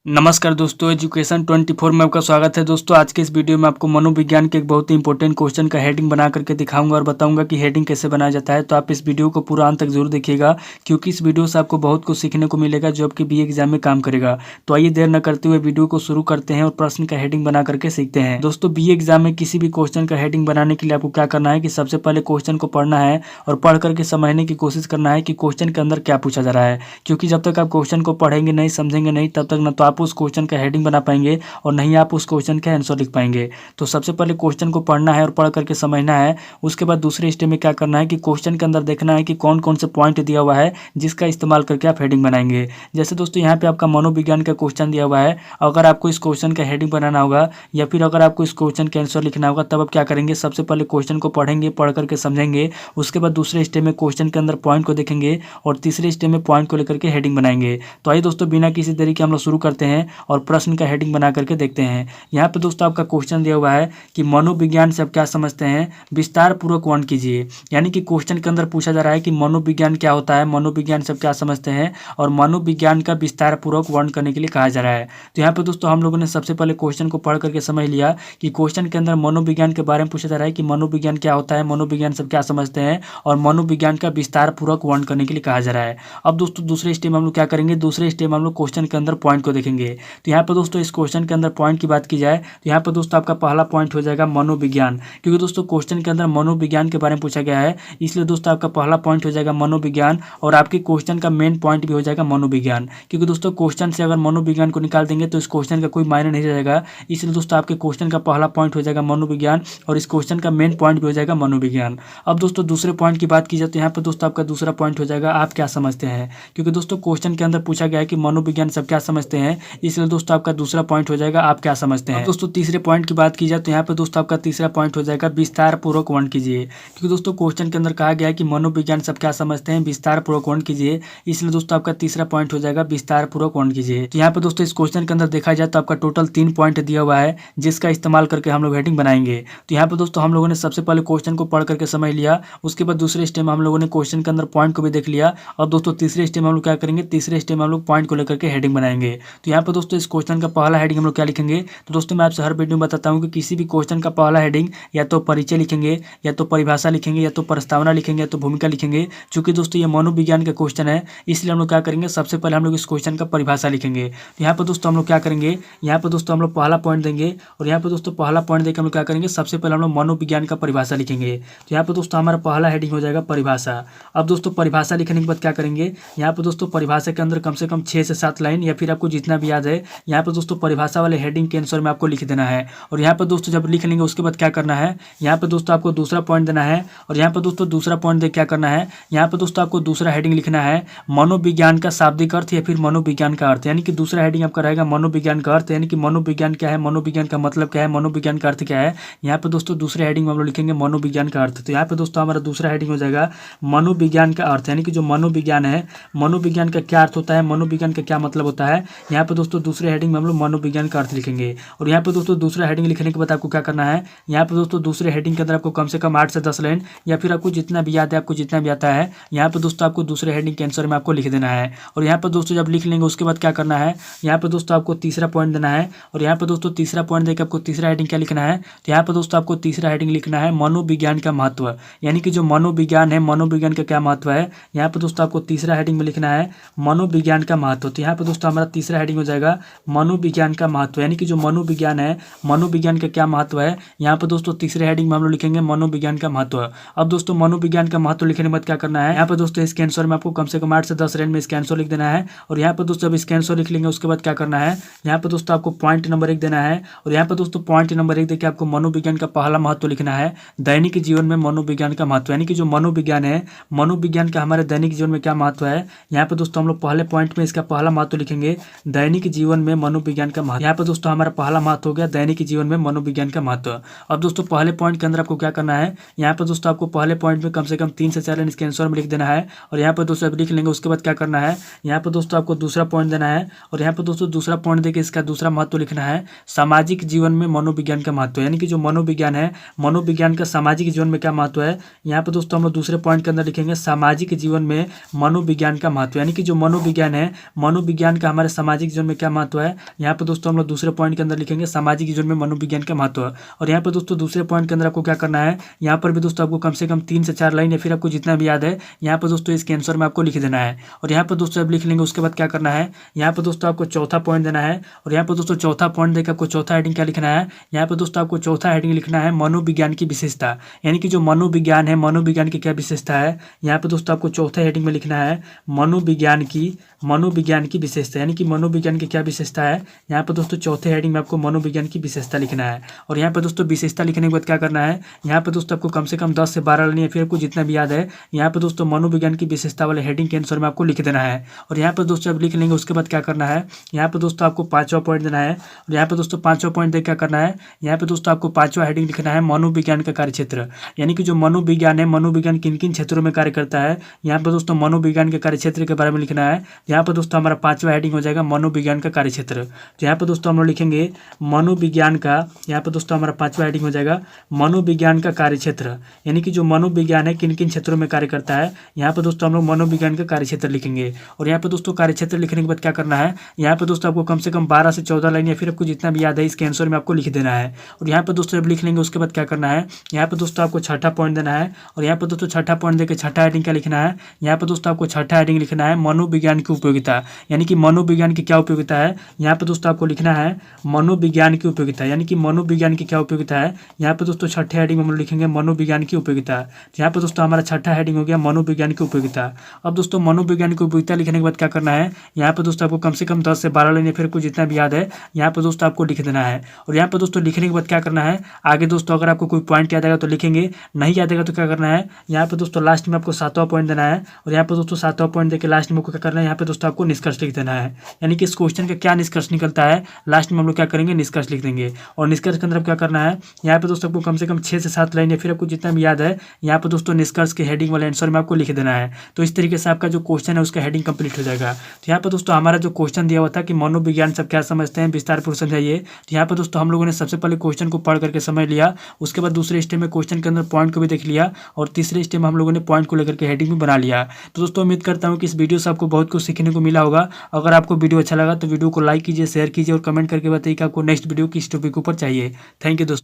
नमस्कार दोस्तों, एजुकेशन 24 में आपका स्वागत है। दोस्तों आज के इस वीडियो में आपको मनोविज्ञान के एक बहुत ही इंपॉर्टेंट क्वेश्चन का हेडिंग बना करके दिखाऊंगा और बताऊंगा कि हेडिंग कैसे बनाया जाता है। तो आप इस वीडियो को पूरा अंत तक जरूर देखिएगा, क्योंकि इस वीडियो से आपको बहुत कुछ सीखने को मिलेगा जो आपके बीए एग्जाम में काम करेगा। तो आइए देर न करते हुए वीडियो को शुरू करते हैं और प्रश्न का हेडिंग बना करके सीखते हैं। दोस्तों बीए एग्जाम में किसी भी क्वेश्चन का हेडिंग बनाने के लिए आपको क्या करना है कि सबसे पहले क्वेश्चन को पढ़ना है और पढ़ करके समझने की कोशिश करना है कि क्वेश्चन के अंदर क्या पूछा जा रहा है। क्योंकि जब तक आप क्वेश्चन को पढ़ेंगे नहीं, समझेंगे नहीं, तब तक न तो आप उस क्वेश्चन का हेडिंग बना पाएंगे और नहीं आप उस क्वेश्चन का आंसर लिख पाएंगे। तो सबसे पहले क्वेश्चन को पढ़ना है और पढ़ करके समझना है। उसके बाद दूसरे स्टेप में क्या करना है कि क्वेश्चन के अंदर देखना है कि कौन कौन से पॉइंट दिया हुआ है जिसका इस्तेमाल करके आप हेडिंग बनाएंगे। जैसे दोस्तों यहाँ पे आपका मनोविज्ञान का क्वेश्चन दिया हुआ है। अगर आपको इस क्वेश्चन का हेडिंग बनाना होगा या फिर अगर आपको इस क्वेश्चन का आंसर लिखना होगा, तब आप क्या करेंगे, सबसे पहले क्वेश्चन को पढ़ेंगे, पढ़ करके समझेंगे। उसके बाद दूसरे स्टेप में क्वेश्चन के अंदर पॉइंट को देखेंगे और तीसरे स्टेप में पॉइंट को लेकर के हेडिंग बनाएंगे। तो आइए दोस्तों बिना किसी देरी के हम लोग शुरू करते हैं और प्रश्न का हेडिंग बना करके देखते हैं। यहाँ पे दोस्तों आपका क्वेश्चन दिया हुआ है कि मनोविज्ञान से आप क्या समझते हैं, विस्तार पूर्वक वर्णन कीजिए। यानी कि क्वेश्चन के अंदर पूछा जा रहा है कि मनोविज्ञान क्या होता है, मनोविज्ञान से आप क्या समझते हैं और मनोविज्ञान का विस्तार पूर्वक वर्णन करने के लिए कहा जा रहा है। तो यहाँ पे दोस्तों हम लोगों ने सबसे पहले क्वेश्चन को पढ़ करके समझ लिया कि क्वेश्चन के अंदर मनोविज्ञान के बारे में पूछा जा रहा है कि मनोविज्ञान क्या होता है, मनोविज्ञान से क्या समझते हैं और मनोविज्ञान का विस्तार पूर्वक वर्णन करने के लिए कहा जा रहा है। अब दोस्तों दूसरे स्टेप में हम लोग क्या करेंगे, दूसरे स्टेप में हम लोग क्वेश्चन के अंदर पॉइंट को देखेंगे। तो यहाँ पे दोस्तों इस क्वेश्चन के अंदर पॉइंट की बात की जाए तो यहाँ पर दोस्तों आपका पहला पॉइंट हो जाएगा मनोविज्ञान, क्योंकि दोस्तों क्वेश्चन के अंदर मनोविज्ञान के बारे में पूछा गया है, इसलिए दोस्तों आपका पहला पॉइंट हो जाएगा मनोविज्ञान और आपके क्वेश्चन का मेन पॉइंट भी हो जाएगा मनोविज्ञान। क्योंकि दोस्तों क्वेश्चन से अगर मनोविज्ञान को निकाल देंगे तो इस क्वेश्चन का कोई मायने नहीं रहेगा, इसलिए दोस्तों आपके क्वेश्चन का पहला पॉइंट हो जाएगा मनोविज्ञान और इस क्वेश्चन का मेन पॉइंट भी हो जाएगा मनोविज्ञान। अब दोस्तों दूसरे पॉइंट की बात की जाए तो यहाँ पर दोस्तों आपका दूसरा पॉइंट हो जाएगा आप क्या समझते हैं, क्योंकि दोस्तों क्वेश्चन के अंदर पूछा गया है कि मनोविज्ञान सब क्या समझते हैं, इसलिए दोस्तों आपका दूसरा पॉइंट हो जाएगा आप क्या समझते हैं। दोस्तों तीसरे पॉइंट की बात की जाए तो यहाँ पे दोस्तों आपका तीसरा पॉइंट हो जाएगा विस्तार पूर्वक वर्णन कीजिए। क्योंकि दोस्तों क्वेश्चन के अंदर कहा गया है कि मनोविज्ञान सब क्या समझते हैं, विस्तार पूर्वक वर्णन कीजिए, इसलिए दोस्तों आपका तीसरा पॉइंट हो जाएगा विस्तार पूर्वक वर्णन कीजिए। तो यहाँ पे दोस्तों इस क्वेश्चन के अंदर देखा जाए तो आपका टोटल 3 पॉइंट दिया हुआ है जिसका इस्तेमाल करके हम लोग हेडिंग बनाएंगे। तो यहाँ पे दोस्तों हम लोगों ने सबसे पहले क्वेश्चन को पढ़ करके समझ लिया, उसके बाद दूसरे स्टेप में हम लोगों ने क्वेश्चन के अंदर पॉइंट को भी देख लिया। और दोस्तों तीसरे स्टेप में हम लोग क्या करेंगे, तीसरे स्टेप में हम लोग पॉइंट को लेकर के हेडिंग बनाएंगे। तो यहाँ पे दोस्तों इस क्वेश्चन का पहला हेडिंग हम लोग क्या लिखेंगे, तो दोस्तों मैं आपसे हर वीडियो में बताता हूँ कि किसी भी क्वेश्चन का पहला हेडिंग या तो परिचय लिखेंगे, या तो परिभाषा लिखेंगे, या तो प्रस्तावना लिखेंगे, या तो भूमिका लिखेंगे। चूंकि दोस्तों ये मनोविज्ञान का क्वेश्चन है, इसलिए हम लोग क्या करेंगे, सबसे पहले हम लोग इस क्वेश्चन का परिभाषा लिखेंगे। तो यहाँ पर दोस्तों हम लोग क्या करेंगे, यहाँ पर दोस्तों हम लोग पहला पॉइंट देंगे और यहाँ पर दोस्तों पहला पॉइंट देकर हम लोग क्या करेंगे, सबसे पहले हम लोग मनोविज्ञान का परिभाषा लिखेंगे। तो यहाँ पर दोस्तों हमारा पहला हेडिंग हो जाएगा परिभाषा। अब दोस्तों परिभाषा लिखने के बाद क्या करेंगे, यहाँ पर दोस्तों परिभाषा के अंदर कम से कम 6 से 7 लाइन या फिर आपको जितना भी याद है, यहाँ पर दोस्तों परिभाषा वाले हेडिंग के आंसर में आपको लिख देना है। और यहाँ पर दोस्तों जब लिख लेंगे उसके बाद क्या करना है, यहाँ पर दोस्तों आपको दूसरा पॉइंट देना है और यहाँ पर दोस्तों दूसरा पॉइंट दे क्या करना है, यहाँ पर दोस्तों आपको दूसरा हेडिंग लिखना है मनोविज्ञान का शाब्दिक अर्थ या फिर मनोविज्ञान का अर्थ। यानी कि दूसरा हेडिंग आपका रहेगा मनोविज्ञान का अर्थ, यानी कि मनोविज्ञान क्या है, मनोविज्ञान का मतलब क्या है, मनोविज्ञान का अर्थ क्या है। यहाँ पर दोस्तों दूसरे हेडिंग में हम लोग लिखेंगे मनोविज्ञान का अर्थ। तो यहाँ पर दोस्तों हमारा दूसरा हेडिंग हो जाएगा मनोविज्ञान का अर्थ, यानी कि जो मनोविज्ञान है, मनोविज्ञान का क्या अर्थ होता है, मनोविज्ञान का क्या मतलब होता है। यहाँ पर दोस्तों दूसरे हेडिंग में हम लोग मनोविज्ञान का अर्थ लिखेंगे। और यहाँ पर दोस्तों दूसरा हेडिंग लिखने के बाद आपको क्या करना है, यहाँ पर दोस्तों दूसरे हेडिंग के अंदर आपको कम से कम 8 से 10 लाइन या फिर आपको जितना भी याद है, आपको जितना भी आता है, यहाँ पर दोस्तों आपको दूसरे हेडिंग के आंसर में आपको लिख देना है। और यहाँ पर दोस्तों जब लिख लेंगे उसके बाद क्या करना है, यहाँ पर दोस्तों आपको तीसरा पॉइंट देना है और यहाँ पर दोस्तों तीसरा पॉइंट देकर आपको तीसरा हेडिंग क्या लिखना है, तो यहाँ पर दोस्तों आपको तीसरा हेडिंग लिखना है मनोविज्ञान का महत्व। यानी कि जो मनोविज्ञान है, मनोविज्ञान का क्या महत्व है, यहाँ पर दोस्तों आपको तीसरा हेडिंग में लिखना है मनोविज्ञान का महत्व। तो यहाँ पर दोस्तों हमारा तीसरा हेडिंग हो जाएगा मनोविज्ञान का महत्व, यानी कि जो मनोविज्ञान है, मनोविज्ञान का क्या महत्व है। यहाँ पर दोस्तों तीसरे हेडिंग में हम लोग लिखेंगे मनोविज्ञान का महत्व। अब दोस्तों मनोविज्ञान का महत्व लिखने के बाद क्या करना है, यहाँ पर दोस्तों इसके आंसर में आपको कम से कम 8 से 10 लाइन में इसके आंसर लिख देना है। और यहाँ पर दोस्तों जब इसके आंसर लिख लेंगे उसके बाद क्या करना है, यहाँ पर दोस्तों आपको पॉइंट नंबर 1 देना है और यहाँ पर दोस्तों पॉइंट नंबर 1 देखिए आपको मनोविज्ञान का पहला महत्व लिखना है दैनिक जीवन में मनोविज्ञान का महत्व। यानी कि जो मनोविज्ञान है, मनोविज्ञान का हमारे दैनिक जीवन में क्या महत्व है। यहाँ पर दोस्तों हम लोग पहले पॉइंट में इसका पहला महत्व लिखेंगे दैनिक जीवन में मनोविज्ञान का महत्व। यहाँ पर दोस्तों हमारा पहला महत्व हो गया दैनिक जीवन में मनोविज्ञान का महत्व। अब दोस्तों पहले पॉइंट के अंदर आपको क्या करना है, यहाँ पर दोस्तों आपको पहले पॉइंट में कम से कम 3 से 4 लाइन इसके आंसर में लिख देना है। और यहाँ पर दोस्तों अब लिख लेंगे उसके बाद क्या करना है, यहाँ पर दोस्तों आपको दूसरा पॉइंट देना है और यहाँ पर दोस्तों दूसरा पॉइंट देके इसका दूसरा महत्व लिखना है सामाजिक जीवन में मनोविज्ञान का महत्व। यानी कि जो मनोविज्ञान है, मनोविज्ञान का सामाजिक जीवन में क्या महत्व है। यहाँ पर दोस्तों हम लोग दूसरे पॉइंट के अंदर लिखेंगे सामाजिक जीवन में मनोविज्ञान का महत्व। यानी कि जो मनोविज्ञान है, मनोविज्ञान का हमारे सामाजिक जीवन में क्या महत्व है। यहाँ पे दोस्तों हम लोग दूसरे पॉइंट के अंदर लिखेंगे सामाजिक जीवन में मनोविज्ञान का महत्व। और यहाँ पे दोस्तों दूसरे पॉइंट के अंदर आपको क्या करना है, यहाँ पर भी दोस्तों आपको कम से कम 3 से 4 लाइन या फिर आपको जितना भी याद है यहाँ पर दोस्तों इसके आंसर में आपको लिख देना है। और यहाँ पर दोस्तों आप लिख लेंगे, उसके बाद क्या करना है, यहाँ पर दोस्तों आपको चौथा पॉइंट देना है। और यहाँ पर दोस्तों चौथा पॉइंट देकर आपको चौथा हेडिंग क्या लिखना है, यहाँ पर दोस्तों आपको चौथा हेडिंग लिखना है मनोविज्ञान की विशेषता। यानी कि जो मनोविज्ञान है, मनोविज्ञान की क्या विशेषता है, यहाँ पर दोस्तों आपको चौथा हेडिंग में लिखना है मनोविज्ञान की विशेषता। यानी कि मनोविज्ञान की क्या विशेषता है, यहाँ पर दोस्तों चौथे हेडिंग में आपको मनोविज्ञान की विशेषता लिखना है। और यहाँ पर दोस्तों विशेषता लिखने के बाद क्या करना है, यहाँ पर दोस्तों आपको कम से कम 10 से 12 लाइन या फिर आपको जितना भी याद है यहाँ पर दोस्तों मनोविज्ञान की विशेषता वाले हेडिंग के आंसर में आपको लिख देना है। और यहाँ पर दोस्तों आप लिख लेंगे, उसके बाद क्या करना है, यहाँ पर दोस्तों आपको 5वां पॉइंट देना है। और यहाँ पर दोस्तों 5वां पॉइंट देख क्या करना है, यहाँ पर दोस्तों आपको 5वां हेडिंग लिखना है मनोविज्ञान का कार्यक्षेत्र। यानी कि जो मनोविज्ञान है, मनोविज्ञान किन किन क्षेत्रों में कार्य करता है, यहाँ पर दोस्तों मनोविज्ञान के कार्यक्षेत्र के बारे में लिखना है। यहाँ पर दोस्तों हमारा 5वां हेडिंग हो जाएगा मनोविज्ञान का कार्यक्षेत्र। तो यहाँ पर दोस्तों हम लोग लिखेंगे मनोविज्ञान का, यहाँ पर दोस्तों हमारा 5वां हेडिंग हो जाएगा मनोविज्ञान का कार्यक्षेत्र। यानी कि जो मनोविज्ञान है किन किन क्षेत्रों में कार्य करता है, यहाँ पर दोस्तों हम लोग मनोविज्ञान का कार्यक्षेत्र लिखेंगे। और यहाँ पर दोस्तों कार्यक्षेत्र लिखने के बाद क्या करना है, यहाँ पर दोस्तों आपको कम से कम 12 से 14 लाइन या फिर आपको जितना भी याद है इसके आंसर में आपको लिख देना है। और यहाँ पर दोस्तों जब लिख लेंगे उसके बाद क्या करना है, यहाँ पर दोस्तों आपको छठा पॉइंट देना है। और यहाँ पर दोस्तों छठा पॉइंट देकर छठा हेडिंग क्या लिखना है, यहाँ पर दोस्तों आपको छठा हेडिंग लिखना है मनोविज्ञान की उपयोगिता। यानी कि मनोविज्ञान की क्या उपयोगिता है, यहाँ पर दोस्तों आपको लिखना है मनोविज्ञान की उपयोगिता। यानी कि मनोविज्ञान की क्या उपयोगिता है, यहाँ पर दोस्तों छठे हेडिंग में हम लिखेंगे मनोविज्ञान की उपयोगिता। यहाँ पर दोस्तों हमारा छठा हेडिंग हो गया मनोविज्ञान की उपयोगिता। अब दोस्तों मनोविज्ञान की उपयोगिता लिखने के बाद क्या करना है, यहाँ पर दोस्तों आपको कम से कम 10 से 12 लाइन या फिर कुछ जितना भी याद है यहाँ पर दोस्तों आपको लिख देना है। और यहाँ पर दोस्तों लिखने के बाद क्या करना है, आगे दोस्तों अगर आपको कोई पॉइंट याद आएगा तो लिखेंगे, नहीं याद आएगा तो क्या करना है, यहाँ पर दोस्तों लास्ट में आपको 7वां पॉइंट देना है। और यहाँ पर दोस्तों 7वां पॉइंट देकर लास्ट में आपको क्या करना है, यहाँ पर दोस्तों आपको निष्कर्ष लिख देना है। यानी कि इस क्वेश्चन का क्या निष्कर्ष निकलता है, लास्ट में हम लोग क्या करेंगे, निष्कर्ष लिख देंगे। और निष्कर्ष के अंदर क्या करना है, यहाँ पे दोस्तों आपको कम से कम 6 से 7 लाइन या फिर आपको जितना भी याद है यहाँ पे दोस्तों निष्कर्ष के हेडिंग वाले आंसर में आपको लिख देना है। तो इस तरीके से आपका जो क्वेश्चन है उसका हेडिंग कंप्लीट हो जाएगा। तो यहाँ पर दोस्तों हमारा जो क्वेश्चन दिया हुआ था कि मनोविज्ञान सब क्या समझते हैं, विस्तार पूर्वक समझाइए। तो यहाँ पर दोस्तों हम लोगों ने सबसे पहले क्वेश्चन को पढ़ करके समझ लिया, उसके बाद दूसरे स्टेप में क्वेश्चन के अंदर पॉइंट को भी देख लिया, और तीसरे स्टेप में हम लोगों ने पॉइंट को लेकर के हेडिंग भी बना लिया। तो दोस्तों उम्मीद करता हूँ कि इस वीडियो से आपको बहुत कुछ सीखने को मिला होगा। अगर आपको वीडियो अच्छा लगा तो वीडियो को लाइक कीजिए, शेयर कीजिए और कमेंट करके बताइए कि आपको नेक्स्ट वीडियो किस टॉपिक के ऊपर चाहिए। थैंक यू दोस्तों।